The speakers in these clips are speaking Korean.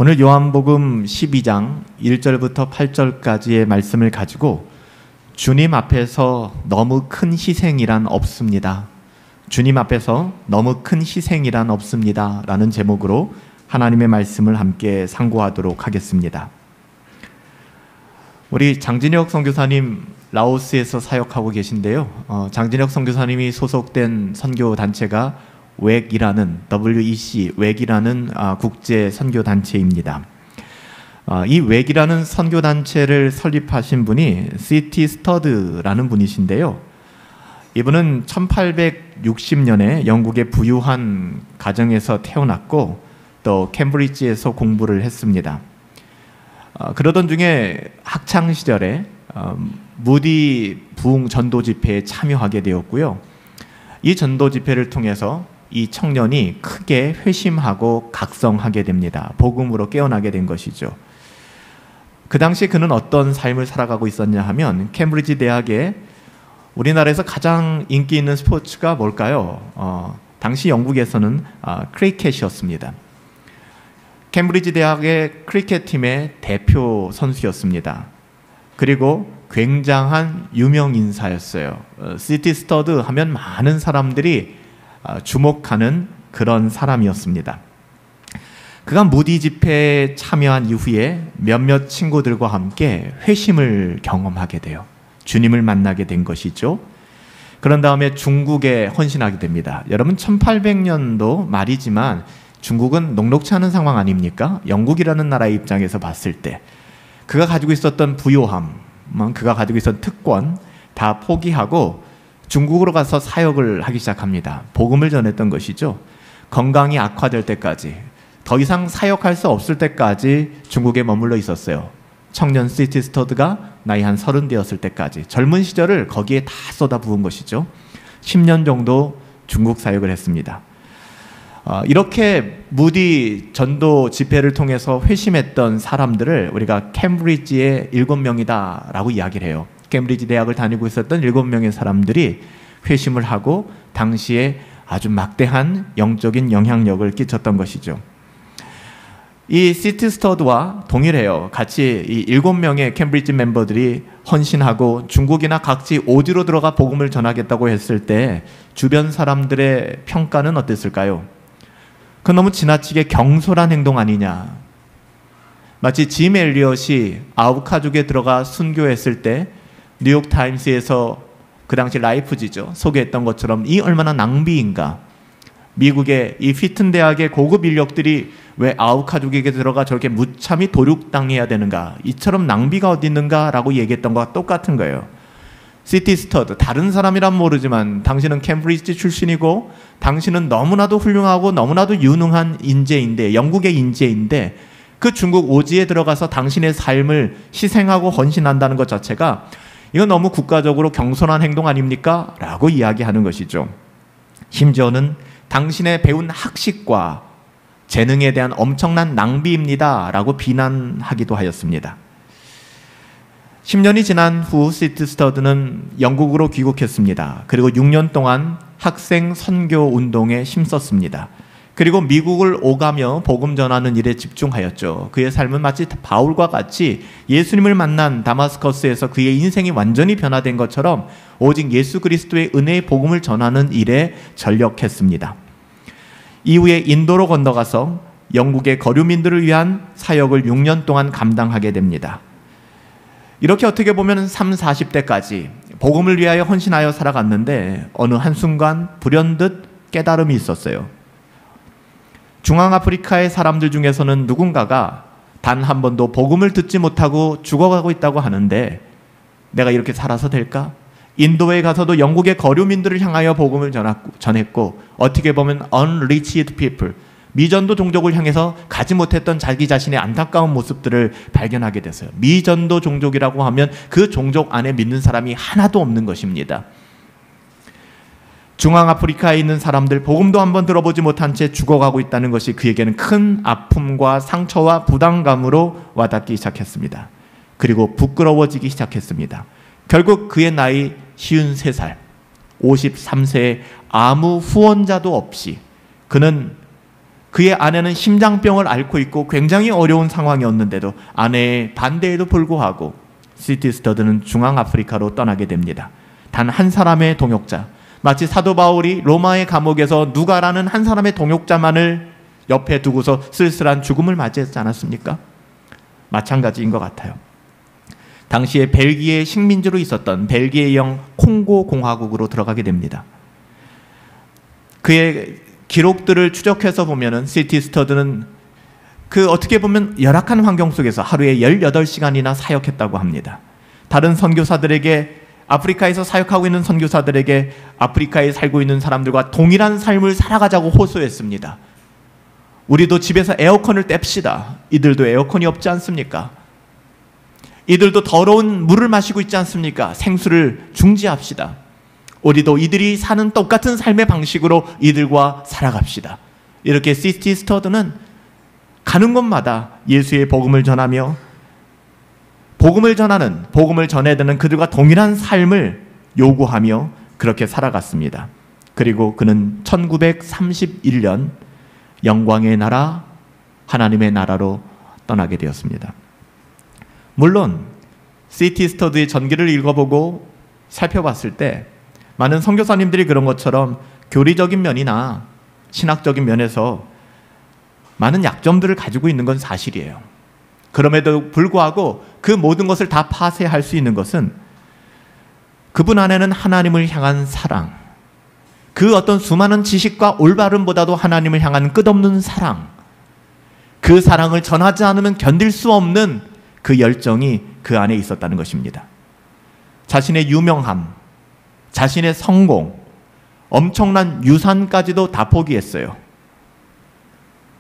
오늘 요한복음 12장 1절부터 8절까지의 말씀을 가지고 주님 앞에서 너무 큰 희생이란 없습니다. 주님 앞에서 너무 큰 희생이란 없습니다. 라는 제목으로 하나님의 말씀을 함께 상고하도록 하겠습니다. 우리 장진혁 선교사님 라오스에서 사역하고 계신데요. 장진혁 선교사님이 소속된 선교단체가 웩이라는 WEC 웩이라는 국제 선교단체입니다. 이 웩이라는 선교단체를 설립하신 분이 C.T. 스터드라는 분이신데요. 이분은 1860년에 영국의 부유한 가정에서 태어났고 또 캠브리지에서 공부를 했습니다. 그러던 중에 학창시절에 무디 부흥 전도 집회에 참여하게 되었고요. 이 전도 집회를 통해서 이 청년이 크게 회심하고 각성하게 됩니다. 복음으로 깨어나게 된 것이죠. 그 당시 그는 어떤 삶을 살아가고 있었냐 하면 캠브리지 대학에 우리나라에서 가장 인기 있는 스포츠가 뭘까요? 당시 영국에서는 크리켓이었습니다. 캠브리지 대학의 크리켓 팀의 대표 선수였습니다. 그리고 굉장한 유명 인사였어요. C.T. 스터드 하면 많은 사람들이 주목하는 그런 사람이었습니다. 그가 무디 집회에 참여한 이후에 몇몇 친구들과 함께 회심을 경험하게 돼요. 주님을 만나게 된 것이죠. 그런 다음에 중국에 헌신하게 됩니다. 여러분 1800년도 말이지만 중국은 녹록치 않은 상황 아닙니까? 영국이라는 나라의 입장에서 봤을 때 그가 가지고 있었던 부요함, 그가 가지고 있었던 특권 다 포기하고 중국으로 가서 사역을 하기 시작합니다. 복음을 전했던 것이죠. 건강이 악화될 때까지, 더 이상 사역할 수 없을 때까지 중국에 머물러 있었어요. 청년 C.T. 스터드가 나이 한 30 되었을 때까지 젊은 시절을 거기에 다 쏟아부은 것이죠. 10년 정도 중국 사역을 했습니다. 이렇게 무디 전도 집회를 통해서 회심했던 사람들을 우리가 캠브리지의 7명이다 라고 이야기를 해요. 캠브리지 대학을 다니고 있었던 7명의 사람들이 회심을 하고 당시에 아주 막대한 영적인 영향력을 끼쳤던 것이죠. 이 C.T. 스터드와 동일해요. 같이 이 7명의 캠브리지 멤버들이 헌신하고 중국이나 각지 오디로 들어가 복음을 전하겠다고 했을 때 주변 사람들의 평가는 어땠을까요? 그건 너무 지나치게 경솔한 행동 아니냐. 마치 짐 엘리엇이 아우카족에 들어가 순교했을 때 뉴욕타임스에서 그 당시 라이프지죠. 소개했던 것처럼 이 얼마나 낭비인가. 미국의 이 피튼 대학의 고급 인력들이 왜 아우카족에게 들어가 저렇게 무참히 도륙당해야 되는가. 이처럼 낭비가 어디 있는가 라고 얘기했던 것과 똑같은 거예요. C.T. 스터드, 다른 사람이란 모르지만 당신은 캠브리지 출신이고 당신은 너무나도 훌륭하고 너무나도 유능한 인재인데, 영국의 인재인데 그 중국 오지에 들어가서 당신의 삶을 희생하고 헌신한다는 것 자체가 이건 너무 국가적으로 경솔한 행동 아닙니까? 라고 이야기하는 것이죠. 심지어는 당신의 배운 학식과 재능에 대한 엄청난 낭비입니다 라고 비난하기도 하였습니다. 10년이 지난 후 C.T. 스터드는 영국으로 귀국했습니다. 그리고 6년 동안 학생 선교 운동에 힘썼습니다. 그리고 미국을 오가며 복음 전하는 일에 집중하였죠. 그의 삶은 마치 바울과 같이 예수님을 만난 다마스커스에서 그의 인생이 완전히 변화된 것처럼 오직 예수 그리스도의 은혜의 복음을 전하는 일에 전력했습니다. 이후에 인도로 건너가서 영국의 거류민들을 위한 사역을 6년 동안 감당하게 됩니다. 이렇게 어떻게 보면 30, 40대까지 복음을 위하여 헌신하여 살아갔는데 어느 한순간 불현듯 깨달음이 있었어요. 중앙아프리카의 사람들 중에서는 누군가가 단 한 번도 복음을 듣지 못하고 죽어가고 있다고 하는데 내가 이렇게 살아서 될까? 인도에 가서도 영국의 거류민들을 향하여 복음을 전했고 어떻게 보면 unreached people, 미전도 종족을 향해서 가지 못했던 자기 자신의 안타까운 모습들을 발견하게 됐어요. 미전도 종족이라고 하면 그 종족 안에 믿는 사람이 하나도 없는 것입니다. 중앙아프리카에 있는 사람들, 복음도 한번 들어보지 못한 채 죽어가고 있다는 것이 그에게는 큰 아픔과 상처와 부담감으로 와닿기 시작했습니다. 그리고 부끄러워지기 시작했습니다. 결국 그의 나이 53살, 53세에 아무 후원자도 없이 그는 그의 아내는 심장병을 앓고 있고 굉장히 어려운 상황이었는데도 아내의 반대에도 불구하고 C.T. 스터드는 중앙아프리카로 떠나게 됩니다. 단 한 사람의 동역자, 마치 사도 바울이 로마의 감옥에서 누가라는 한 사람의 동역자만을 옆에 두고서 쓸쓸한 죽음을 맞이했지 않았습니까? 마찬가지인 것 같아요. 당시에 벨기에 식민지로 있었던 벨기에형 콩고 공화국으로 들어가게 됩니다. 그의 기록들을 추적해서 보면은 C.T. 스터드는 그 어떻게 보면 열악한 환경 속에서 하루에 18시간이나 사역했다고 합니다. 다른 선교사들에게, 아프리카에서 사역하고 있는 선교사들에게 아프리카에 살고 있는 사람들과 동일한 삶을 살아가자고 호소했습니다. 우리도 집에서 에어컨을 뗍시다. 이들도 에어컨이 없지 않습니까? 이들도 더러운 물을 마시고 있지 않습니까? 생수를 중지합시다. 우리도 이들이 사는 똑같은 삶의 방식으로 이들과 살아갑시다. 이렇게 C.T. 스터드는 가는 곳마다 예수의 복음을 전하며 복음을 전해드는 그들과 동일한 삶을 요구하며 그렇게 살아갔습니다. 그리고 그는 1931년 영광의 나라, 하나님의 나라로 떠나게 되었습니다. 물론 C.T. 스터드의 전기를 읽어보고 살펴봤을 때 많은 선교사님들이 그런 것처럼 교리적인 면이나 신학적인 면에서 많은 약점들을 가지고 있는 건 사실이에요. 그럼에도 불구하고 그 모든 것을 다 파쇄할 수 있는 것은 그분 안에는 하나님을 향한 사랑, 그 어떤 수많은 지식과 올바름보다도 하나님을 향한 끝없는 사랑, 그 사랑을 전하지 않으면 견딜 수 없는 그 열정이 그 안에 있었다는 것입니다. 자신의 유명함, 자신의 성공, 엄청난 유산까지도 다 포기했어요.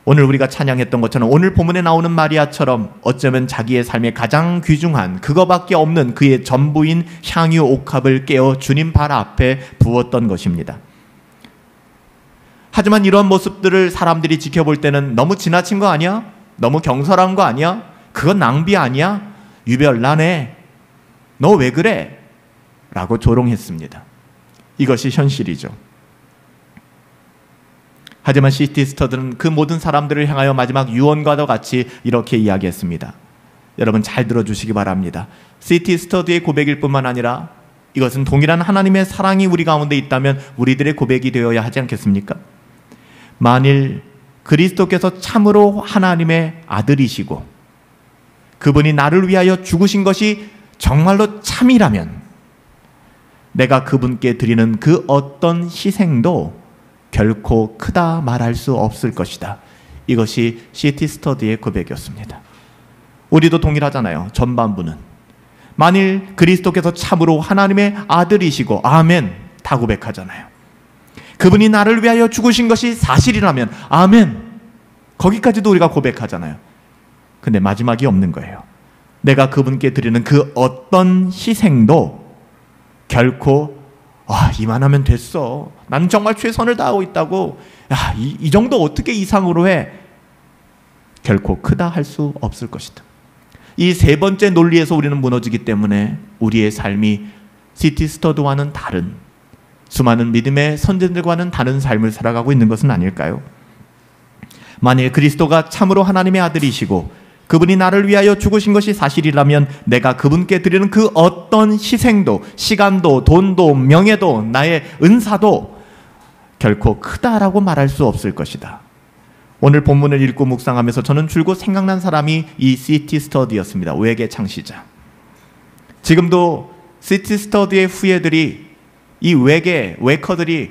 오늘 우리가 찬양했던 것처럼 오늘 본문에 나오는 마리아처럼 어쩌면 자기의 삶의 가장 귀중한 그거밖에 없는 그의 전부인 향유 옥합을 깨어 주님 발 앞에 부었던 것입니다. 하지만 이러한 모습들을 사람들이 지켜볼 때는 너무 지나친 거 아니야? 너무 경솔한 거 아니야? 그건 낭비 아니야? 유별나네. 너 왜 그래? 라고 조롱했습니다. 이것이 현실이죠. 하지만 C.T. 스터드는 그 모든 사람들을 향하여 마지막 유언과도 같이 이렇게 이야기했습니다. 여러분 잘 들어주시기 바랍니다. C.T. 스터드의 고백일 뿐만 아니라 이것은 동일한 하나님의 사랑이 우리 가운데 있다면 우리들의 고백이 되어야 하지 않겠습니까? 만일 그리스도께서 참으로 하나님의 아들이시고 그분이 나를 위하여 죽으신 것이 정말로 참이라면 내가 그분께 드리는 그 어떤 희생도 결코 크다 말할 수 없을 것이다. 이것이 C.T. 스터드의 고백이었습니다. 우리도 동일하잖아요. 전반부는 만일 그리스도께서 참으로 하나님의 아들이시고 아멘 다 고백하잖아요. 그분이 나를 위하여 죽으신 것이 사실이라면 아멘 거기까지도 우리가 고백하잖아요. 근데 마지막이 없는 거예요. 내가 그분께 드리는 그 어떤 희생도 결코 이만하면 됐어. 난 정말 최선을 다하고 있다고. 이 정도 어떻게 이상으로 해? 결코 크다 할 수 없을 것이다. 이 세 번째 논리에서 우리는 무너지기 때문에 우리의 삶이 C.T. 스터드와는 다른, 수많은 믿음의 선진들과는 다른 삶을 살아가고 있는 것은 아닐까요? 만일 그리스도가 참으로 하나님의 아들이시고 그분이 나를 위하여 죽으신 것이 사실이라면 내가 그분께 드리는 그 어떤 희생도, 시간도, 돈도, 명예도, 나의 은사도 결코 크다라고 말할 수 없을 것이다. 오늘 본문을 읽고 묵상하면서 저는 줄곧 생각난 사람이 이 C.T. 스터드였습니다. 외계 창시자. 지금도 C.T. 스터드의 후예들이, 이 웨커들이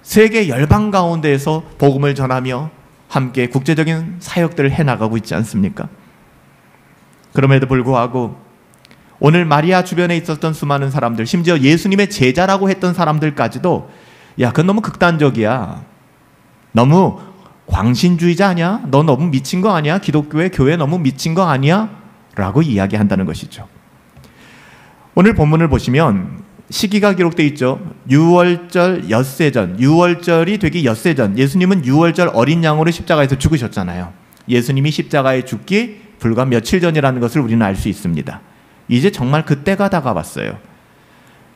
세계 열방 가운데에서 복음을 전하며 함께 국제적인 사역들을 해나가고 있지 않습니까? 그럼에도 불구하고 오늘 마리아 주변에 있었던 수많은 사람들, 심지어 예수님의 제자라고 했던 사람들까지도 그건 너무 극단적이야. 너무 광신주의자 아니야? 너 너무 미친 거 아니야? 기독교의 교회 너무 미친 거 아니야? 라고 이야기한다는 것이죠. 오늘 본문을 보시면 시기가 기록되어 있죠. 유월절 엿새 전, 유월절이 되기 엿새 전, 예수님은 유월절 어린 양으로 십자가에서 죽으셨잖아요. 예수님이 십자가에 죽기 불과 며칠 전이라는 것을 우리는 알 수 있습니다. 이제 정말 그때가 다가왔어요.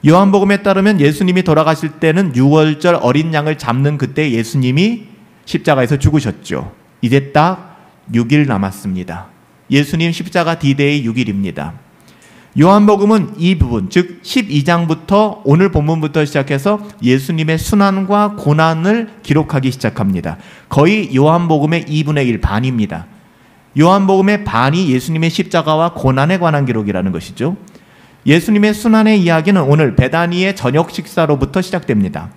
요한복음에 따르면 예수님이 돌아가실 때는 유월절 어린 양을 잡는 그때 예수님이 십자가에서 죽으셨죠. 이제 딱 6일 남았습니다. 예수님 십자가 D-Day 6일입니다. 요한복음은 이 부분, 즉 12장부터 오늘 본문부터 시작해서 예수님의 순환과 고난을 기록하기 시작합니다. 거의 요한복음의 2분의 1 반입니다. 요한복음의 반이 예수님의 십자가와 고난에 관한 기록이라는 것이죠. 예수님의 순환의 이야기는 오늘 베다니의 저녁 식사로부터 시작됩니다.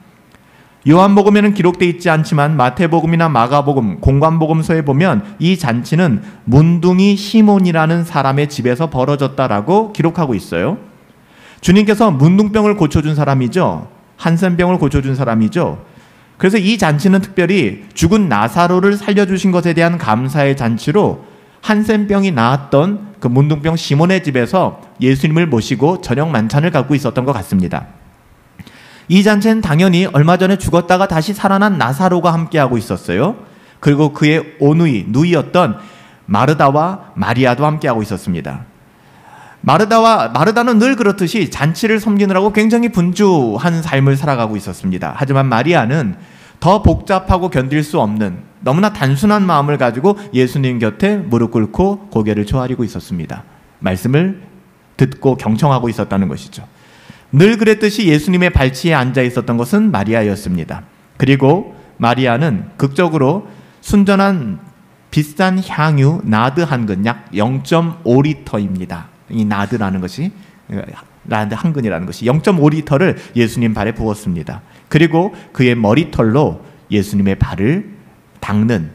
요한복음에는 기록되어 있지 않지만 마태복음이나 마가복음, 공관복음서에 보면 이 잔치는 문둥이 시몬이라는 사람의 집에서 벌어졌다라고 기록하고 있어요. 주님께서 문둥병을 고쳐준 사람이죠. 한센병을 고쳐준 사람이죠. 그래서 이 잔치는 특별히 죽은 나사로를 살려주신 것에 대한 감사의 잔치로 한센병이 나았던 그 문둥병 시몬의 집에서 예수님을 모시고 저녁 만찬을 갖고 있었던 것 같습니다. 이 잔치는 당연히 얼마 전에 죽었다가 다시 살아난 나사로가 함께하고 있었어요. 그리고 그의 누이였던 마르다와 마리아도 함께하고 있었습니다. 마르다는 늘 그렇듯이 잔치를 섬기느라고 굉장히 분주한 삶을 살아가고 있었습니다. 하지만 마리아는 더 복잡하고 견딜 수 없는 너무나 단순한 마음을 가지고 예수님 곁에 무릎 꿇고 고개를 조아리고 있었습니다. 말씀을 듣고 경청하고 있었다는 것이죠. 늘 그랬듯이 예수님의 발치에 앉아 있었던 것은 마리아였습니다. 그리고 마리아는 극적으로 순전한 비싼 향유 나드 한 근, 약 0.5리터입니다. 이 나드라는 것이, 나드 한 근이라는 것이 0.5리터를 예수님 발에 부었습니다. 그리고 그의 머리털로 예수님의 발을 닦는,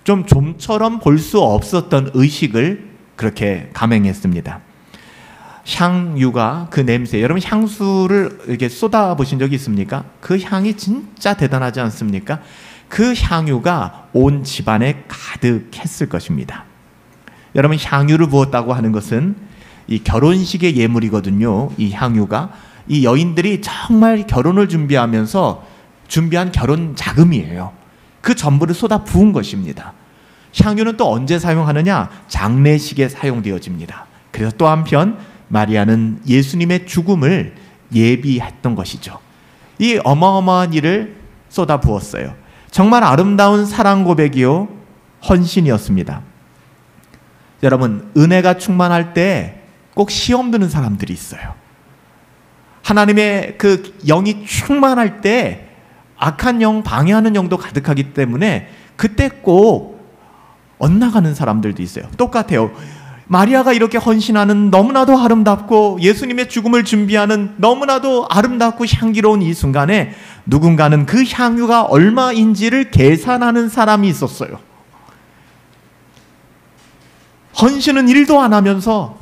좀 좀처럼 볼 수 없었던 의식을 그렇게 감행했습니다. 향유가 그 냄새, 여러분 향수를 이렇게 쏟아보신 적이 있습니까? 그 향이 진짜 대단하지 않습니까? 그 향유가 온 집안에 가득했을 것입니다. 여러분 향유를 부었다고 하는 것은 이 결혼식의 예물이거든요. 이 향유가 이 여인들이 정말 결혼을 준비하면서 준비한 결혼 자금이에요. 그 전부를 쏟아 부은 것입니다. 향유는 또 언제 사용하느냐? 장례식에 사용되어집니다. 그래서 또 한편 마리아는 예수님의 죽음을 예비했던 것이죠. 이 어마어마한 일을 쏟아 부었어요. 정말 아름다운 사랑 고백이요, 헌신이었습니다. 여러분, 은혜가 충만할 때 꼭 시험 드는 사람들이 있어요. 하나님의 그 영이 충만할 때 악한 영, 방해하는 영도 가득하기 때문에 그때 꼭 엇나가는 사람들도 있어요. 똑같아요. 마리아가 이렇게 헌신하는 너무나도 아름답고 예수님의 죽음을 준비하는 너무나도 아름답고 향기로운 이 순간에 누군가는 그 향유가 얼마인지를 계산하는 사람이 있었어요. 헌신은 일도 안 하면서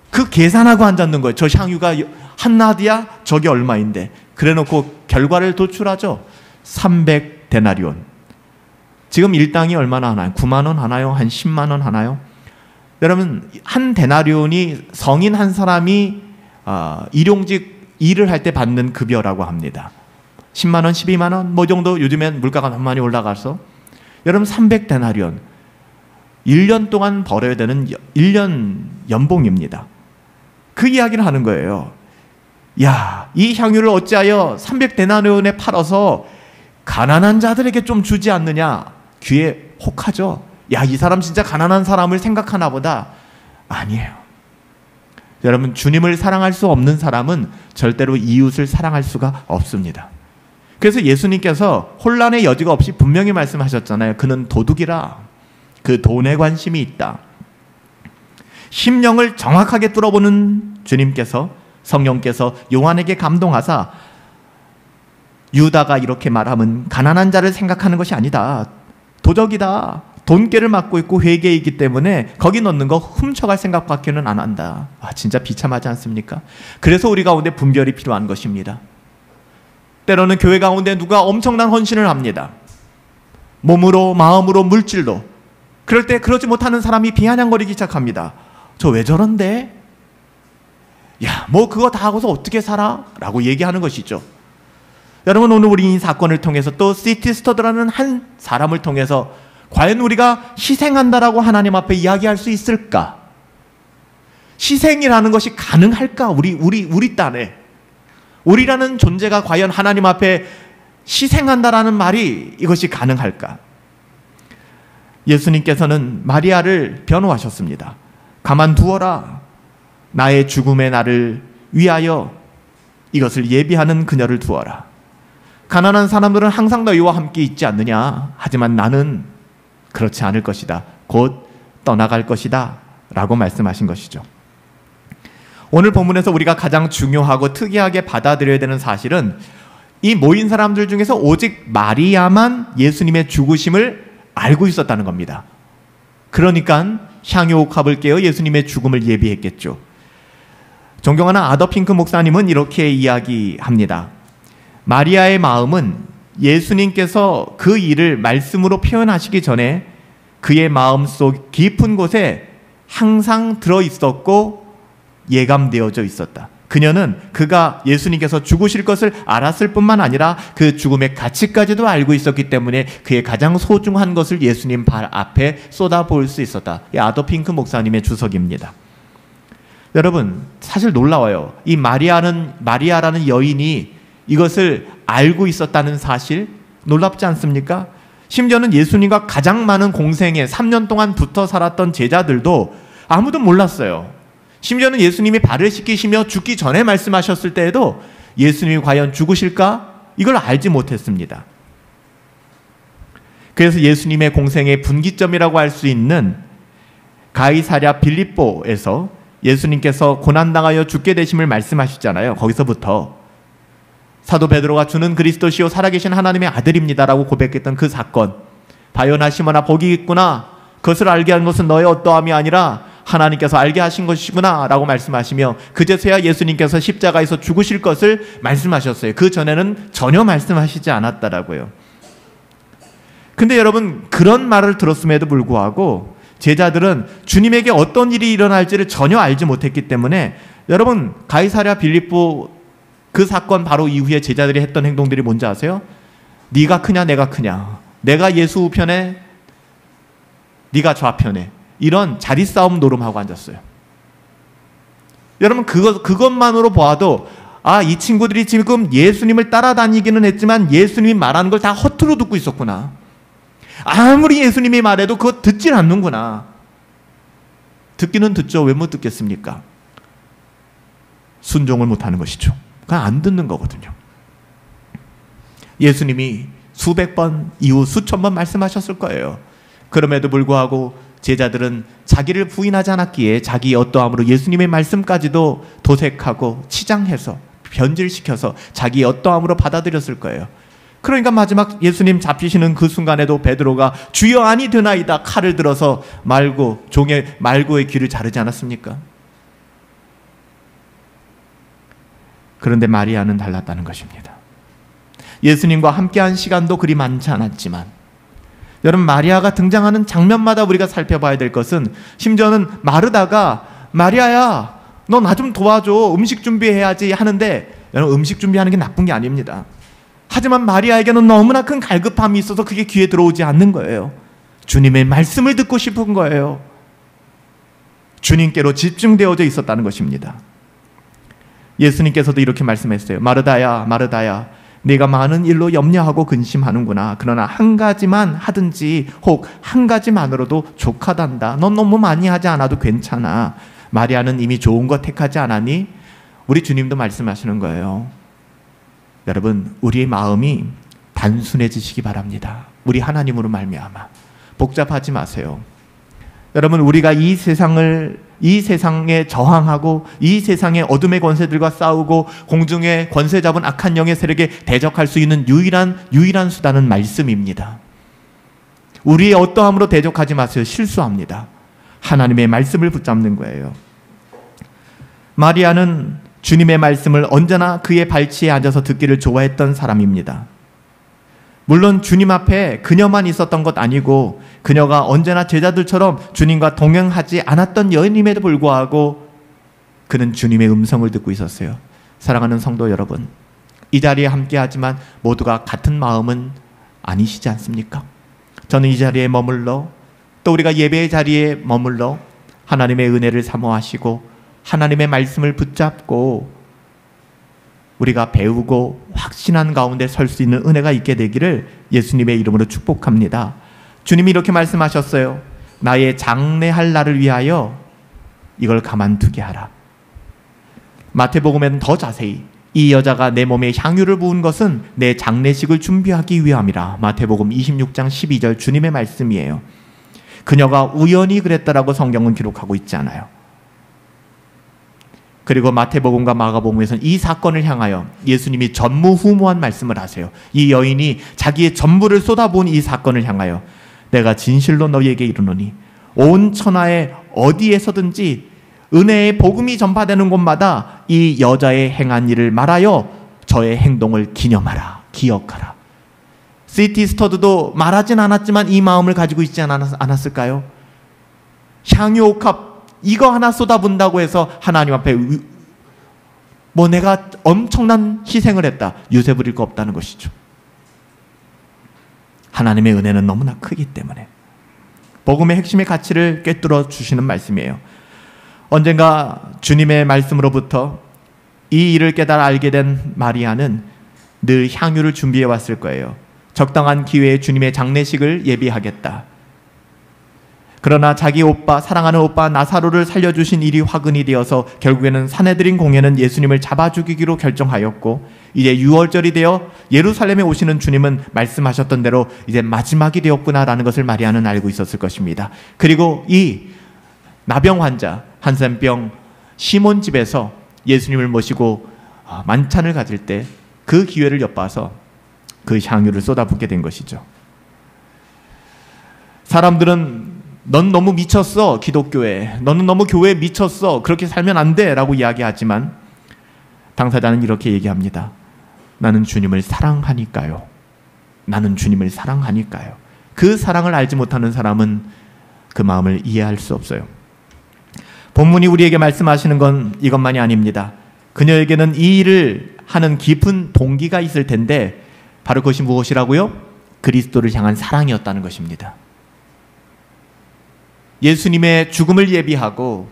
그 계산하고 앉았는 거예요. 저 향유가 한 나디야? 저게 얼마인데. 그래놓고 결과를 도출하죠. 300데나리온. 지금 일당이 얼마나 하나요? 9만 원 하나요? 한 10만 원 하나요? 여러분, 한 데나리온이 성인 한 사람이 일용직 일을 할 때 받는 급여라고 합니다. 10만 원, 12만 원, 뭐 정도. 요즘엔 물가가 너무 많이 올라가서 여러분 300데나리온 1년 동안 벌어야 되는 1년 연봉입니다. 그 이야기를 하는 거예요. 야, 이 향유를 어찌하여 300데나리온에 팔아서 가난한 자들에게 좀 주지 않느냐. 귀에 혹하죠. 야, 이 사람 진짜 가난한 사람을 생각하나 보다. 아니에요. 여러분, 주님을 사랑할 수 없는 사람은 절대로 이웃을 사랑할 수가 없습니다. 그래서 예수님께서 혼란의 여지가 없이 분명히 말씀하셨잖아요. 그는 도둑이라. 그 돈에 관심이 있다. 심령을 정확하게 뚫어보는 주님께서, 성령께서 요한에게 감동하사 유다가 이렇게 말하면 가난한 자를 생각하는 것이 아니다. 도적이다. 돈깨를 맡고 있고 회개이기 때문에 거기 넣는 거 훔쳐갈 생각밖에는 안 한다. 진짜 비참하지 않습니까? 그래서 우리 가운데 분별이 필요한 것입니다. 때로는 교회 가운데 누가 엄청난 헌신을 합니다. 몸으로, 마음으로, 물질로. 그럴 때 그러지 못하는 사람이 비아냥거리기 시작합니다. 저 왜 저런데? 야, 뭐 그거 다 하고서 어떻게 살아? 라고 얘기하는 것이죠. 여러분, 오늘 우리 이 사건을 통해서 또 시티스터드라는 한 사람을 통해서 과연 우리가 희생한다라고 하나님 앞에 이야기할 수 있을까? 희생이라는 것이 가능할까? 우리 딴에. 우리라는 존재가 과연 하나님 앞에 희생한다라는 말이 이것이 가능할까? 예수님께서는 마리아를 변호하셨습니다. 가만두어라. 나의 죽음의 날을 위하여 이것을 예비하는 그녀를 두어라. 가난한 사람들은 항상 너희와 함께 있지 않느냐. 하지만 나는 그렇지 않을 것이다. 곧 떠나갈 것이다. 라고 말씀하신 것이죠. 오늘 본문에서 우리가 가장 중요하고 특이하게 받아들여야 되는 사실은 이 모인 사람들 중에서 오직 마리아만 예수님의 죽으심을 알고 있었다는 겁니다. 그러니까 향유옥합을 깨어 예수님의 죽음을 예비했겠죠. 존경하는 아더 핑크 목사님은 이렇게 이야기합니다. 마리아의 마음은 예수님께서 그 일을 말씀으로 표현하시기 전에 그의 마음속 깊은 곳에 항상 들어있었고 예감되어져 있었다. 그녀는 그가 예수님께서 죽으실 것을 알았을 뿐만 아니라 그 죽음의 가치까지도 알고 있었기 때문에 그의 가장 소중한 것을 예수님 발 앞에 쏟아부을 수 있었다. 이 아더 핑크 목사님의 주석입니다. 여러분, 사실 놀라워요. 이 마리아라는 여인이 이것을 알고 있었다는 사실 놀랍지 않습니까? 심지어는 예수님과 가장 많은 공생에 3년 동안 붙어 살았던 제자들도 아무도 몰랐어요. 심지어는 예수님이 발을 씻기시며 죽기 전에 말씀하셨을 때에도 예수님이 과연 죽으실까? 이걸 알지 못했습니다. 그래서 예수님의 공생의 분기점이라고 할 수 있는 가이사랴 빌립보에서 예수님께서 고난당하여 죽게 되심을 말씀하시잖아요. 거기서부터 사도 베드로가 주는 그리스도시요 살아계신 하나님의 아들입니다라고 고백했던 그 사건, 바요나 시모나 복이 있구나, 그것을 알게 한 것은 너의 어떠함이 아니라 하나님께서 알게 하신 것이구나 라고 말씀하시며 그제서야 예수님께서 십자가에서 죽으실 것을 말씀하셨어요. 그 전에는 전혀 말씀하시지 않았다라고요. 근데 여러분, 그런 말을 들었음에도 불구하고 제자들은 주님에게 어떤 일이 일어날지를 전혀 알지 못했기 때문에, 여러분, 가이사랴 빌립보 그 사건 바로 이후에 제자들이 했던 행동들이 뭔지 아세요? 네가 크냐 내가 크냐, 내가 예수 우편에 네가 좌편에, 이런 자리싸움 노름하고 앉았어요. 여러분, 그것만으로 보아도 이 친구들이 지금 예수님을 따라다니기는 했지만 예수님이 말하는 걸 다 허투루 듣고 있었구나. 아무리 예수님이 말해도 그거 듣질 않는구나. 듣기는 듣죠. 왜 못 듣겠습니까? 순종을 못하는 것이죠. 그냥 안 듣는 거거든요. 예수님이 수백 번, 이후 수천 번 말씀하셨을 거예요. 그럼에도 불구하고 제자들은 자기를 부인하지 않았기에 자기 어떠함으로 예수님의 말씀까지도 도색하고 치장해서 변질시켜서 자기 어떠함으로 받아들였을 거예요. 그러니까 마지막 예수님 잡히시는 그 순간에도 베드로가 주여 아니 드나이다 칼을 들어서 종의 말고의 귀를 자르지 않았습니까? 그런데 마리아는 달랐다는 것입니다. 예수님과 함께한 시간도 그리 많지 않았지만, 여러분, 마리아가 등장하는 장면마다 우리가 살펴봐야 될 것은, 심지어는 마르다가 마리아야 너 나 좀 도와줘, 음식 준비해야지 하는데, 여러분, 음식 준비하는 게 나쁜 게 아닙니다. 하지만 마리아에게는 너무나 큰 갈급함이 있어서 그게 귀에 들어오지 않는 거예요. 주님의 말씀을 듣고 싶은 거예요. 주님께로 집중되어져 있었다는 것입니다. 예수님께서도 이렇게 말씀했어요. 마르다야 마르다야, 네가 많은 일로 염려하고 근심하는구나. 그러나 한 가지만 하든지 혹 한 가지만으로도 족하단다. 넌 너무 많이 하지 않아도 괜찮아. 마리아는 이미 좋은 거 택하지 않았니? 우리 주님도 말씀하시는 거예요. 여러분, 우리의 마음이 단순해지시기 바랍니다. 우리 하나님으로 말미암아 복잡하지 마세요. 여러분, 우리가 이 세상에 저항하고 이 세상의 어둠의 권세들과 싸우고 공중의 권세 잡은 악한 영의 세력에 대적할 수 있는 유일한 수단은 말씀입니다. 우리의 어떠함으로 대적하지 마세요. 실수합니다. 하나님의 말씀을 붙잡는 거예요. 마리아는 주님의 말씀을 언제나 그의 발치에 앉아서 듣기를 좋아했던 사람입니다. 물론 주님 앞에 그녀만 있었던 것 아니고 그녀가 언제나 제자들처럼 주님과 동행하지 않았던 여인임에도 불구하고 그는 주님의 음성을 듣고 있었어요. 사랑하는 성도 여러분, 이 자리에 함께하지만 모두가 같은 마음은 아니시지 않습니까? 저는 이 자리에 머물러, 또 우리가 예배의 자리에 머물러 하나님의 은혜를 사모하시고 하나님의 말씀을 붙잡고 우리가 배우고 확신한 가운데 설 수 있는 은혜가 있게 되기를 예수님의 이름으로 축복합니다. 주님이 이렇게 말씀하셨어요. 나의 장례할 날을 위하여 이걸 가만두게 하라. 마태복음에는 더 자세히 이 여자가 내 몸에 향유를 부은 것은 내 장례식을 준비하기 위함이라. 마태복음 26장 12절 주님의 말씀이에요. 그녀가 우연히 그랬다라고 성경은 기록하고 있지 않아요. 그리고 마태복음과 마가복음에서는 이 사건을 향하여 예수님이 전무후무한 말씀을 하세요. 이 여인이 자기의 전부를 쏟아부은 이 사건을 향하여 내가 진실로 너희에게 이르노니 온 천하에 어디에서든지 은혜의 복음이 전파되는 곳마다 이 여자의 행한 일을 말하여 저의 행동을 기념하라, 기억하라. C.T. 스터드도 말하진 않았지만 이 마음을 가지고 있지 않았을까요? 향유 옥합 이거 하나 쏟아본다고 해서 하나님 앞에 내가 엄청난 희생을 했다, 유세 부릴 거 없다는 것이죠. 하나님의 은혜는 너무나 크기 때문에 복음의 핵심의 가치를 꿰뚫어 주시는 말씀이에요. 언젠가 주님의 말씀으로부터 이 일을 깨달아 알게 된 마리아는 늘 향유를 준비해 왔을 거예요. 적당한 기회에 주님의 장례식을 예비하겠다. 그러나 자기 오빠, 사랑하는 오빠 나사로를 살려주신 일이 화근이 되어서 결국에는 산헤드린 공회는 예수님을 잡아 죽이기로 결정하였고, 이제 6월절이 되어 예루살렘에 오시는 주님은 말씀하셨던 대로 이제 마지막이 되었구나라는 것을 마리아는 알고 있었을 것입니다. 그리고 이 나병 환자 한센병 시몬 집에서 예수님을 모시고 만찬을 가질 때 그 기회를 엿봐서 그 향유를 쏟아붓게 된 것이죠. 사람들은 넌 너무 미쳤어, 기독교에. 너는 너무 교회에 미쳤어. 그렇게 살면 안 돼 라고 이야기하지만 당사자는 이렇게 얘기합니다. 나는 주님을 사랑하니까요. 나는 주님을 사랑하니까요. 그 사랑을 알지 못하는 사람은 그 마음을 이해할 수 없어요. 본문이 우리에게 말씀하시는 건 이것만이 아닙니다. 그녀에게는 이 일을 하는 깊은 동기가 있을 텐데 바로 그것이 무엇이라고요? 그리스도를 향한 사랑이었다는 것입니다. 예수님의 죽음을 예비하고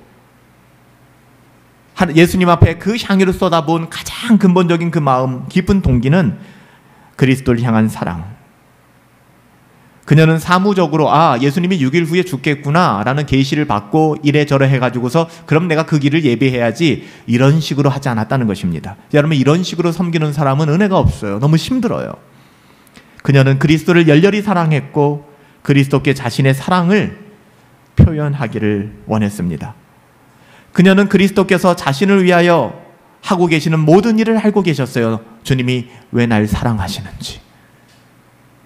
예수님 앞에 그 향유를 쏟아부은 가장 근본적인 그 마음, 깊은 동기는 그리스도를 향한 사랑. 그녀는 사무적으로 예수님이 6일 후에 죽겠구나 라는 계시를 받고 이래저래 해가지고서 그럼 내가 그 길을 예비해야지 이런 식으로 하지 않았다는 것입니다. 여러분, 이런 식으로 섬기는 사람은 은혜가 없어요. 너무 힘들어요. 그녀는 그리스도를 열렬히 사랑했고 그리스도께 자신의 사랑을 표현하기를 원했습니다. 그녀는 그리스도께서 자신을 위하여 하고 계시는 모든 일을 알고 계셨어요. 주님이 왜 날 사랑하시는지,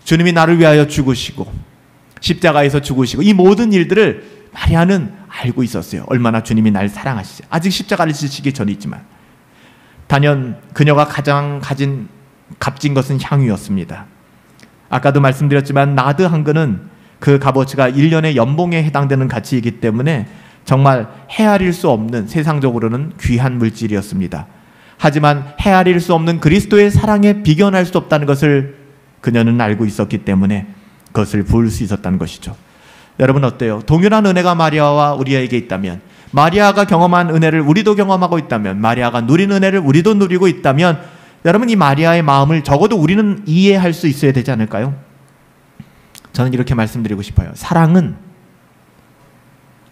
주님이 나를 위하여 죽으시고 십자가에서 죽으시고 이 모든 일들을 마리아는 알고 있었어요. 얼마나 주님이 날 사랑하시지. 아직 십자가를 지시기 전이지만 단연 그녀가 가장 값진 것은 향유였습니다. 아까도 말씀드렸지만 나드 한 근은 그 값어치가 1년의 연봉에 해당되는 가치이기 때문에 정말 헤아릴 수 없는, 세상적으로는 귀한 물질이었습니다. 하지만 헤아릴 수 없는 그리스도의 사랑에 비견할 수 없다는 것을 그녀는 알고 있었기 때문에 그것을 부을 수 있었다는 것이죠. 여러분 어때요? 동일한 은혜가 마리아와 우리에게 있다면, 마리아가 경험한 은혜를 우리도 경험하고 있다면, 마리아가 누린 은혜를 우리도 누리고 있다면 여러분, 이 마리아의 마음을 적어도 우리는 이해할 수 있어야 되지 않을까요? 저는 이렇게 말씀드리고 싶어요. 사랑은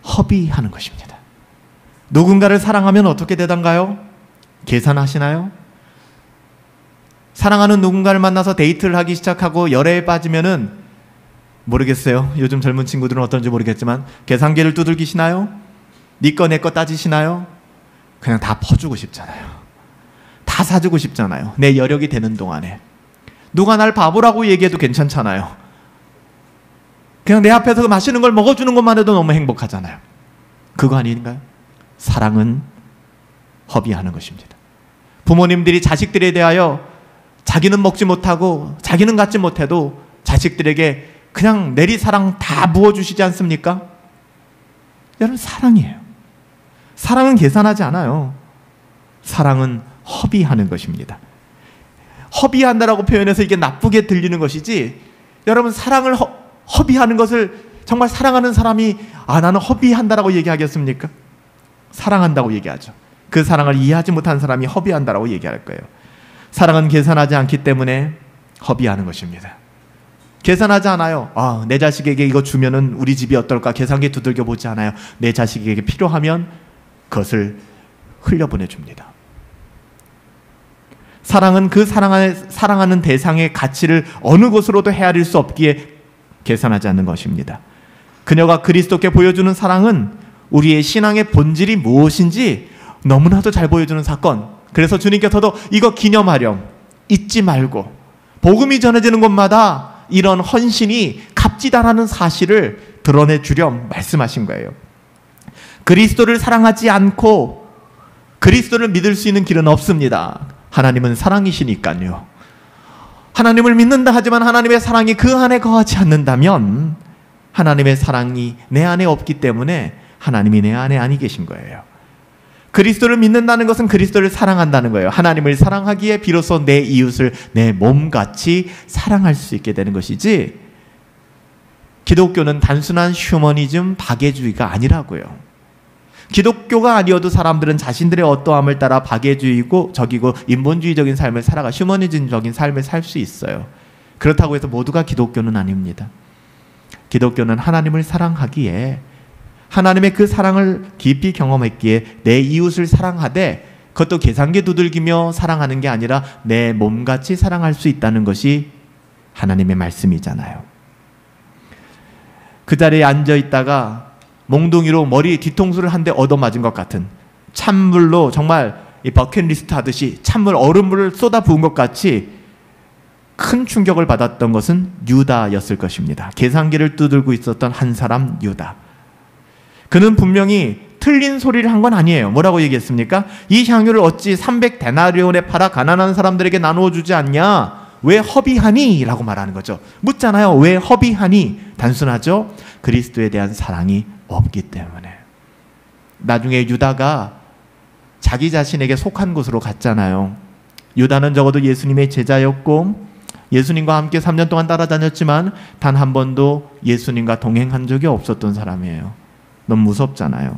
허비하는 것입니다. 누군가를 사랑하면 어떻게 되던가요? 계산하시나요? 사랑하는 누군가를 만나서 데이트를 하기 시작하고 열애에 빠지면은 모르겠어요. 요즘 젊은 친구들은 어떤지 모르겠지만 계산기를 두들기시나요? 네 거 내 거 따지시나요? 그냥 다 퍼주고 싶잖아요. 다 사주고 싶잖아요. 내 여력이 되는 동안에. 누가 날 바보라고 얘기해도 괜찮잖아요. 그냥 내 앞에서 맛있는 걸 먹어주는 것만 해도 너무 행복하잖아요. 그거 아닌가요? 사랑은 허비하는 것입니다. 부모님들이 자식들에 대하여 자기는 먹지 못하고 자기는 갖지 못해도 자식들에게 그냥 내리사랑 다 부어주시지 않습니까? 여러분, 사랑이에요. 사랑은 계산하지 않아요. 사랑은 허비하는 것입니다. 허비한다라고 표현해서 이게 나쁘게 들리는 것이지, 여러분, 사랑을 허비하는 것을 정말 사랑하는 사람이 나는 허비한다라고 얘기하겠습니까? 사랑한다고 얘기하죠. 그 사랑을 이해하지 못한 사람이 허비한다라고 얘기할 거예요. 사랑은 계산하지 않기 때문에 허비하는 것입니다. 계산하지 않아요. 내 자식에게 이거 주면은 우리 집이 어떨까 계산기 두들겨 보지 않아요. 내 자식에게 필요하면 그것을 흘려보내줍니다. 사랑은 그 사랑하는 대상의 가치를 어느 것으로도 헤아릴 수 없기에 계산하지 않는 것입니다. 그녀가 그리스도께 보여주는 사랑은 우리의 신앙의 본질이 무엇인지 너무나도 잘 보여주는 사건. 그래서 주님께서도 이거 기념하렴, 잊지 말고, 복음이 전해지는 곳마다 이런 헌신이 값지다라는 사실을 드러내 주렴 말씀하신 거예요. 그리스도를 사랑하지 않고 그리스도를 믿을 수 있는 길은 없습니다. 하나님은 사랑이시니까요. 하나님을 믿는다 하지만 하나님의 사랑이 그 안에 거하지 않는다면 하나님의 사랑이 내 안에 없기 때문에 하나님이 내 안에 아니 계신 거예요. 그리스도를 믿는다는 것은 그리스도를 사랑한다는 거예요. 하나님을 사랑하기에 비로소 내 이웃을 내 몸같이 사랑할 수 있게 되는 것이지, 기독교는 단순한 휴머니즘 박애주의가 아니라고요. 기독교가 아니어도 사람들은 자신들의 어떠함을 따라 박애주의고 적이고 인본주의적인 삶을 살아가 휴머니즘적인 삶을 살 수 있어요. 그렇다고 해서 모두가 기독교는 아닙니다. 기독교는 하나님을 사랑하기에, 하나님의 그 사랑을 깊이 경험했기에 내 이웃을 사랑하되, 그것도 계산기 두들기며 사랑하는 게 아니라 내 몸같이 사랑할 수 있다는 것이 하나님의 말씀이잖아요. 그 자리에 앉아있다가 몽둥이로 머리 뒤통수를 한 대 얻어맞은 것 같은, 찬물로 정말 이 버킷리스트 하듯이 찬물, 얼음물을 쏟아 부은 것 같이 큰 충격을 받았던 것은 유다였을 것입니다. 계산기를 두들고 있었던 한 사람 유다. 그는 분명히 틀린 소리를 한 건 아니에요. 뭐라고 얘기했습니까? 이 향유를 어찌 300데나리온에 팔아 가난한 사람들에게 나누어 주지 않냐? 왜 허비하니? 라고 말하는 거죠. 묻잖아요. 왜 허비하니? 단순하죠. 그리스도에 대한 사랑이 없기 때문에. 나중에 유다가 자기 자신에게 속한 곳으로 갔잖아요. 유다는 적어도 예수님의 제자였고 예수님과 함께 3년 동안 따라다녔지만 단 한 번도 예수님과 동행한 적이 없었던 사람이에요. 너무 무섭잖아요.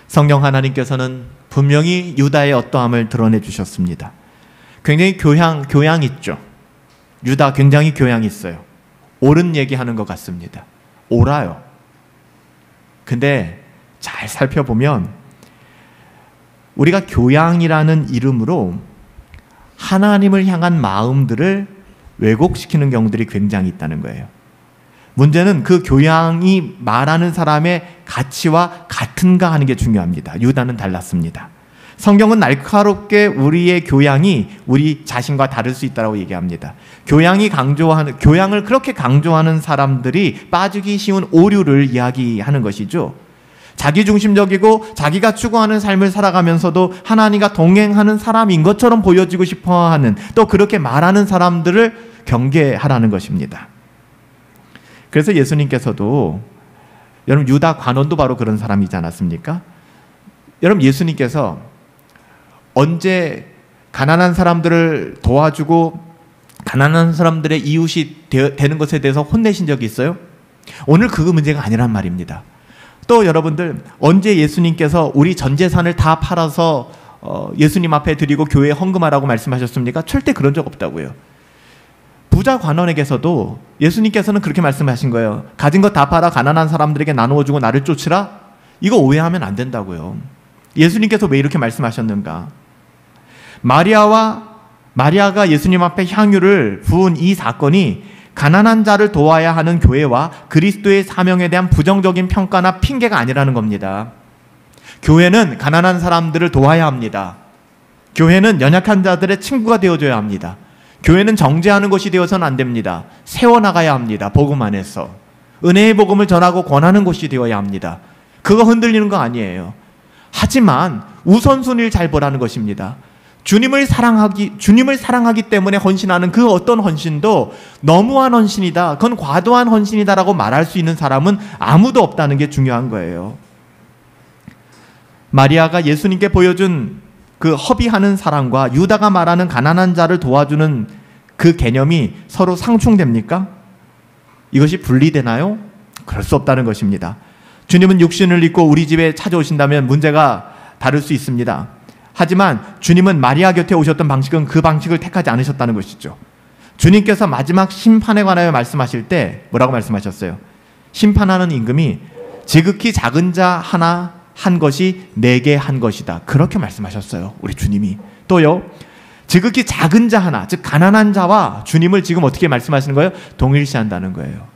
성경 하나님께서는 분명히 유다의 어떠함을 드러내 주셨습니다. 굉장히 교양 있죠. 유다 굉장히 교양 있어요. 옳은 얘기하는 것 같습니다. 옳아요. 근데 잘 살펴보면 우리가 교양이라는 이름으로 하나님을 향한 마음들을 왜곡시키는 경우들이 굉장히 있다는 거예요. 문제는 그 교양이 말하는 사람의 가치와 같은가 하는 게 중요합니다. 유다는 달랐습니다. 성경은 날카롭게 우리의 교양이 우리 자신과 다를 수 있다고 얘기합니다. 교양을 그렇게 강조하는 사람들이 빠지기 쉬운 오류를 이야기하는 것이죠. 자기중심적이고 자기가 추구하는 삶을 살아가면서도 하나님과 동행하는 사람인 것처럼 보여지고 싶어하는, 또 그렇게 말하는 사람들을 경계하라는 것입니다. 그래서 예수님께서도, 여러분 유다 관원도 바로 그런 사람이지 않았습니까? 여러분 예수님께서 언제 가난한 사람들을 도와주고 가난한 사람들의 이웃이 되는 것에 대해서 혼내신 적이 있어요? 오늘 그 문제가 아니란 말입니다. 또 여러분들 언제 예수님께서 우리 전 재산을 다 팔아서 예수님 앞에 드리고 교회에 헌금하라고 말씀하셨습니까? 절대 그런 적 없다고요. 부자 관원에게서도 예수님께서는 그렇게 말씀하신 거예요. 가진 것 다 팔아 가난한 사람들에게 나누어주고 나를 쫓으라? 이거 오해하면 안 된다고요. 예수님께서 왜 이렇게 말씀하셨는가? 마리아가 예수님 앞에 향유를 부은 이 사건이 가난한 자를 도와야 하는 교회와 그리스도의 사명에 대한 부정적인 평가나 핑계가 아니라는 겁니다. 교회는 가난한 사람들을 도와야 합니다. 교회는 연약한 자들의 친구가 되어줘야 합니다. 교회는 정죄하는 것이 되어서는 안 됩니다. 세워나가야 합니다. 복음 안에서 은혜의 복음을 전하고 권하는 것이 되어야 합니다. 그거 흔들리는 거 아니에요. 하지만 우선순위를 잘 보라는 것입니다. 주님을 사랑하기 때문에 헌신하는 그 어떤 헌신도 너무한 헌신이다, 그건 과도한 헌신이다라고 말할 수 있는 사람은 아무도 없다는 게 중요한 거예요. 마리아가 예수님께 보여준 그 허비하는 사랑과 유다가 말하는 가난한 자를 도와주는 그 개념이 서로 상충됩니까? 이것이 분리되나요? 그럴 수 없다는 것입니다. 주님은 육신을 입고 우리 집에 찾아오신다면 문제가 다를 수 있습니다. 하지만 주님은 마리아 곁에 오셨던 방식은 그 방식을 택하지 않으셨다는 것이죠. 주님께서 마지막 심판에 관하여 말씀하실 때 뭐라고 말씀하셨어요? 심판하는 임금이 지극히 작은 자 하나 한 것이 내게 한 것이다. 그렇게 말씀하셨어요. 우리 주님이. 또요, 지극히 작은 자 하나, 즉 가난한 자와 주님을 지금 어떻게 말씀하시는 거예요? 동일시한다는 거예요.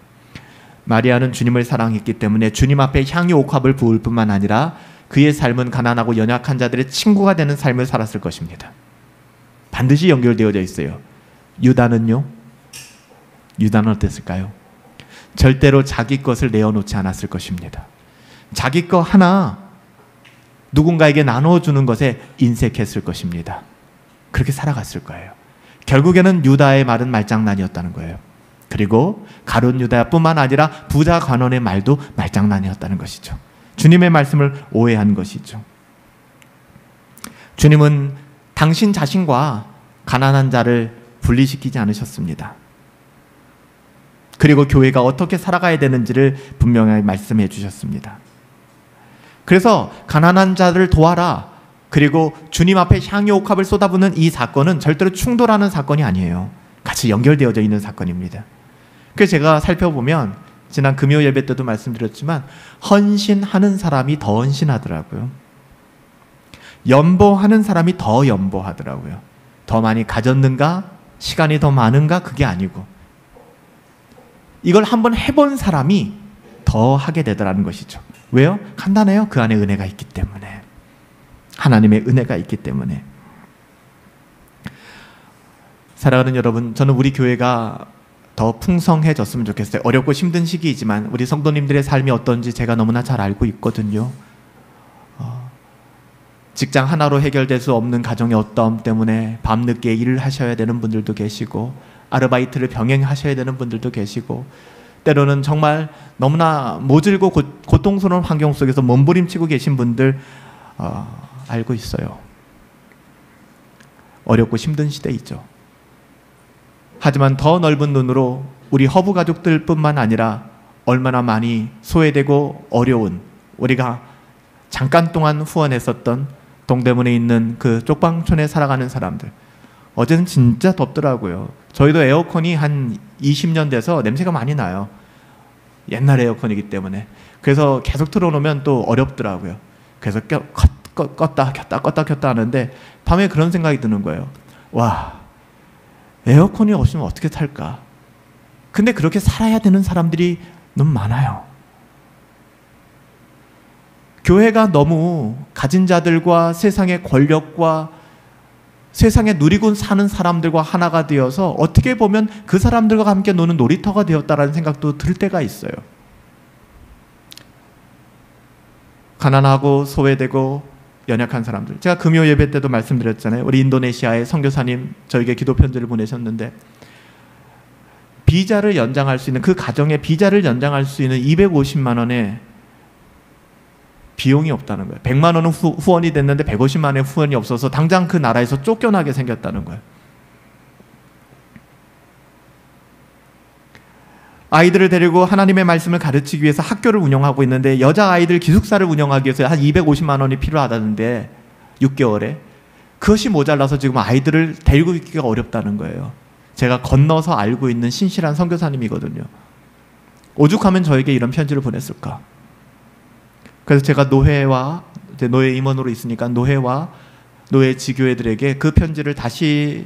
마리아는 주님을 사랑했기 때문에 주님 앞에 향유 옥합을 부을 뿐만 아니라 그의 삶은 가난하고 연약한 자들의 친구가 되는 삶을 살았을 것입니다. 반드시 연결되어져 있어요. 유다는요? 유다는 어땠을까요? 절대로 자기 것을 내어놓지 않았을 것입니다. 자기 거 하나 누군가에게 나눠주는 것에 인색했을 것입니다. 그렇게 살아갔을 거예요. 결국에는 유다의 말은 말장난이었다는 거예요. 그리고 가룟 유다뿐만 아니라 부자 관원의 말도 말장난이었다는 것이죠. 주님의 말씀을 오해한 것이죠. 주님은 당신 자신과 가난한 자를 분리시키지 않으셨습니다. 그리고 교회가 어떻게 살아가야 되는지를 분명하게 말씀해 주셨습니다. 그래서 가난한 자를 도와라, 그리고 주님 앞에 향유 옥합을 쏟아붓는 이 사건은 절대로 충돌하는 사건이 아니에요. 같이 연결되어져 있는 사건입니다. 그래서 제가 살펴보면 지난 금요 예배 때도 말씀드렸지만 헌신하는 사람이 더 헌신하더라고요. 연보하는 사람이 더 연보하더라고요. 더 많이 가졌는가? 시간이 더 많은가? 그게 아니고 이걸 한번 해본 사람이 더 하게 되더라는 것이죠. 왜요? 간단해요. 그 안에 은혜가 있기 때문에. 하나님의 은혜가 있기 때문에. 사랑하는 여러분, 저는 우리 교회가 더 풍성해졌으면 좋겠어요. 어렵고 힘든 시기이지만 우리 성도님들의 삶이 어떤지 제가 너무나 잘 알고 있거든요. 직장 하나로 해결될 수 없는 가정의 어떠함 때문에 밤늦게 일을 하셔야 되는 분들도 계시고, 아르바이트를 병행하셔야 되는 분들도 계시고, 때로는 정말 너무나 모질고 고통스러운 환경 속에서 몸부림치고 계신 분들 알고 있어요. 어렵고 힘든 시대이죠. 하지만 더 넓은 눈으로 우리 허브 가족들뿐만 아니라 얼마나 많이 소외되고 어려운, 우리가 잠깐 동안 후원했었던 동대문에 있는 그 쪽방촌에 살아가는 사람들, 어제는 진짜 덥더라고요. 저희도 에어컨이 한 20년 돼서 냄새가 많이 나요. 옛날 에어컨이기 때문에. 그래서 계속 틀어놓으면 또 어렵더라고요. 그래서 껐다 켰다 하는데 밤에 그런 생각이 드는 거예요. 와, 에어컨이 없으면 어떻게 살까? 근데 그렇게 살아야 되는 사람들이 너무 많아요. 교회가 너무 가진 자들과 세상의 권력과 세상에 누리고 사는 사람들과 하나가 되어서 어떻게 보면 그 사람들과 함께 노는 놀이터가 되었다라는 생각도 들 때가 있어요. 가난하고 소외되고 연약한 사람들. 제가 금요 예배 때도 말씀드렸잖아요. 우리 인도네시아의 선교사님 저에게 기도 편지를 보내셨는데, 비자를 연장할 수 있는, 그 가정의 비자를 연장할 수 있는 250만 원의 비용이 없다는 거예요. 100만 원은 후원이 됐는데 150만 원의 후원이 없어서 당장 그 나라에서 쫓겨나게 생겼다는 거예요. 아이들을 데리고 하나님의 말씀을 가르치기 위해서 학교를 운영하고 있는데 여자아이들 기숙사를 운영하기 위해서 한 250만 원이 필요하다는데 6개월에 그것이 모자라서 지금 아이들을 데리고 있기가 어렵다는 거예요. 제가 건너서 알고 있는 신실한 선교사님이거든요. 오죽하면 저에게 이런 편지를 보냈을까. 그래서 제가 노회와 노회 임원으로 있으니까 노회와 노회 지교회들에게 그 편지를 다시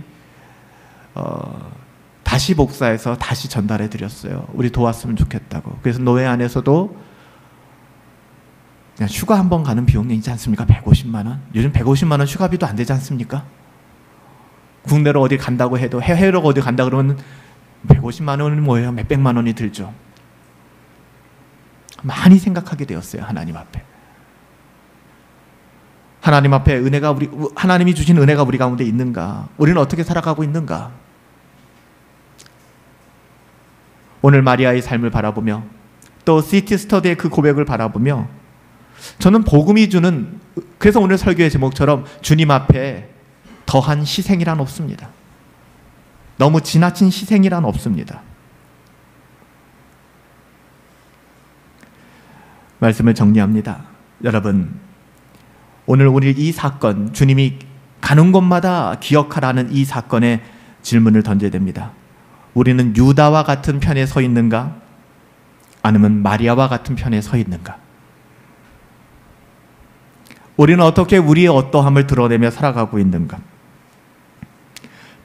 복사해서 다시 전달해 드렸어요. 우리 도왔으면 좋겠다고. 그래서 노회 안에서도 그냥 휴가 한번 가는 비용이 있지 않습니까? 150만 원. 요즘 150만 원 휴가비도 안 되지 않습니까? 국내로 어디 간다고 해도, 해외로 어디 간다 그러면 150만 원은 뭐예요? 몇백만 원이 들죠. 많이 생각하게 되었어요. 하나님 앞에. 하나님 앞에 은혜가 하나님이 주신 은혜가 우리 가운데 있는가? 우리는 어떻게 살아가고 있는가? 오늘 마리아의 삶을 바라보며 또 시티 스터디의 그 고백을 바라보며 저는 복음이 주는, 그래서 오늘 설교의 제목처럼 주님 앞에 더한 희생이란 없습니다. 너무 지나친 희생이란 없습니다. 말씀을 정리합니다. 여러분, 오늘 우리 이 사건, 주님이 가는 곳마다 기억하라는 이 사건에 질문을 던져야 됩니다. 우리는 유다와 같은 편에 서 있는가? 아니면 마리아와 같은 편에 서 있는가? 우리는 어떻게 우리의 어떠함을 드러내며 살아가고 있는가?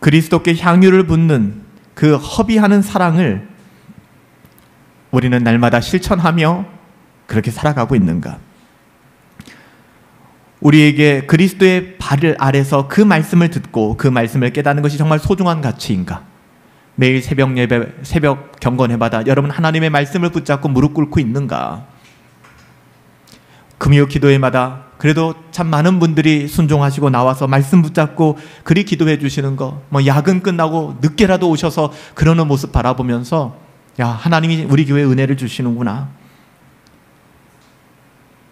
그리스도께 향유를 붓는 그 허비하는 사랑을 우리는 날마다 실천하며 그렇게 살아가고 있는가? 우리에게 그리스도의 발 아래서 그 말씀을 듣고 그 말씀을 깨닫는 것이 정말 소중한 가치인가? 매일 새벽 예배, 새벽 경건회마다 여러분 하나님의 말씀을 붙잡고 무릎 꿇고 있는가? 금요 기도회마다 그래도 참 많은 분들이 순종하시고 나와서 말씀 붙잡고 그리 기도해 주시는 거, 야근 끝나고 늦게라도 오셔서 그러는 모습 바라보면서 야, 하나님이 우리 교회에 은혜를 주시는구나.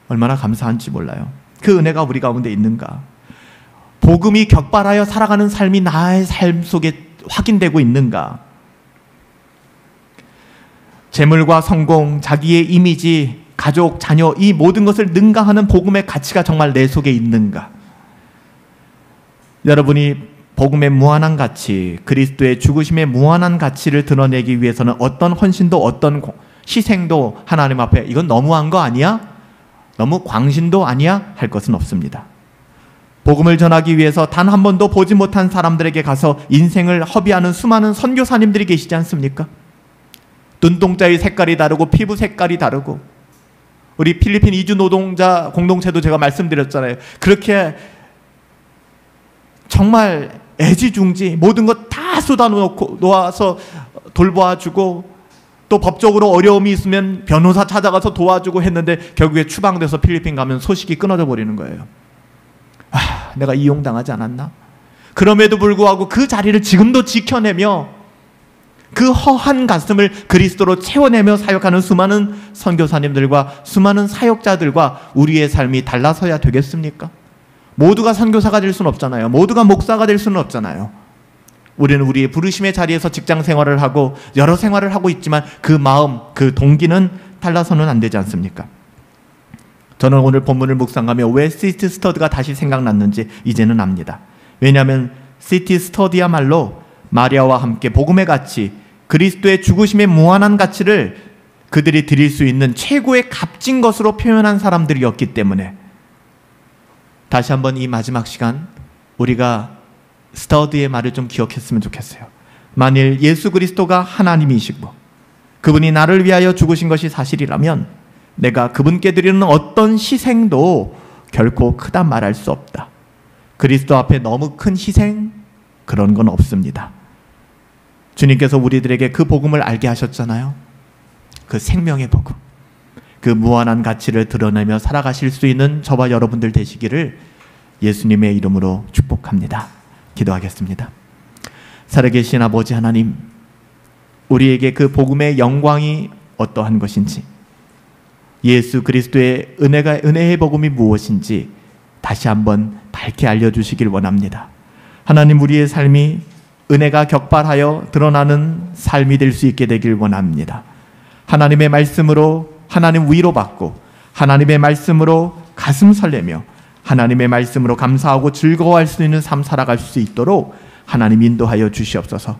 얼마나 감사한지 몰라요. 그 은혜가 우리 가운데 있는가? 복음이 격발하여 살아가는 삶이 나의 삶 속에 확인되고 있는가? 재물과 성공, 자기의 이미지, 가족, 자녀 이 모든 것을 능가하는 복음의 가치가 정말 내 속에 있는가? 여러분이 복음의 무한한 가치, 그리스도의 죽으심의 무한한 가치를 드러내기 위해서는 어떤 헌신도 어떤 희생도 하나님 앞에 이건 너무한 거 아니야? 너무 광신도 아니야? 할 것은 없습니다. 복음을 전하기 위해서 단 한 번도 보지 못한 사람들에게 가서 인생을 허비하는 수많은 선교사님들이 계시지 않습니까? 눈동자의 색깔이 다르고 피부 색깔이 다르고 우리 필리핀 이주 노동자 공동체도 제가 말씀드렸잖아요. 그렇게 정말 애지중지 모든 것 다 쏟아놓아서 돌봐주고 또 법적으로 어려움이 있으면 변호사 찾아가서 도와주고 했는데 결국에 추방돼서 필리핀 가면 소식이 끊어져 버리는 거예요. 아, 내가 이용당하지 않았나? 그럼에도 불구하고 그 자리를 지금도 지켜내며 그 허한 가슴을 그리스도로 채워내며 사역하는 수많은 선교사님들과 수많은 사역자들과 우리의 삶이 달라서야 되겠습니까? 모두가 선교사가 될 수는 없잖아요. 모두가 목사가 될 수는 없잖아요. 우리는 우리의 부르심의 자리에서 직장 생활을 하고 여러 생활을 하고 있지만 그 마음, 그 동기는 달라서는 안 되지 않습니까? 저는 오늘 본문을 묵상하며 왜 시티 스터디가 다시 생각났는지 이제는 압니다. 왜냐하면 시티 스터디야말로 마리아와 함께 복음의 가치, 그리스도의 죽으심의 무한한 가치를 그들이 드릴 수 있는 최고의 값진 것으로 표현한 사람들이었기 때문에 다시 한번 이 마지막 시간 우리가 스터디의 말을 좀 기억했으면 좋겠어요. 만일 예수 그리스도가 하나님이시고 그분이 나를 위하여 죽으신 것이 사실이라면 내가 그분께 드리는 어떤 희생도 결코 크다 말할 수 없다. 그리스도 앞에 너무 큰 희생 그런 건 없습니다. 주님께서 우리들에게 그 복음을 알게 하셨잖아요. 그 생명의 복음, 그 무한한 가치를 드러내며 살아가실 수 있는 저와 여러분들 되시기를 예수님의 이름으로 축복합니다. 기도하겠습니다. 살아계신 아버지 하나님, 우리에게 그 복음의 영광이 어떠한 것인지, 예수 그리스도의 은혜의 복음이 무엇인지 다시 한번 밝게 알려주시길 원합니다. 하나님, 우리의 삶이 은혜가 격발하여 드러나는 삶이 될 수 있게 되길 원합니다. 하나님의 말씀으로 하나님 위로받고 하나님의 말씀으로 가슴 설레며 하나님의 말씀으로 감사하고 즐거워할 수 있는 삶 살아갈 수 있도록 하나님 인도하여 주시옵소서.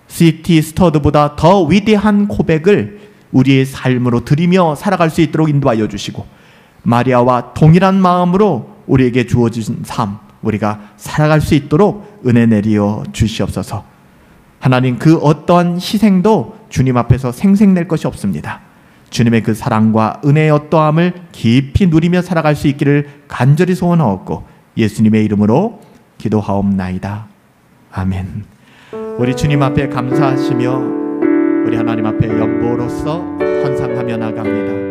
시티 스터드보다 더 위대한 고백을 우리의 삶으로 드리며 살아갈 수 있도록 인도하여 주시고 마리아와 동일한 마음으로 우리에게 주어진 삶 우리가 살아갈 수 있도록 은혜 내리어 주시옵소서. 하나님, 그 어떠한 희생도 주님 앞에서 생색낼 것이 없습니다. 주님의 그 사랑과 은혜의 어떠함을 깊이 누리며 살아갈 수 있기를 간절히 소원하옵고 예수님의 이름으로 기도하옵나이다. 아멘. 우리 주님 앞에 감사하시며 우리 하나님 앞에 연보로서 헌상하며 나갑니다.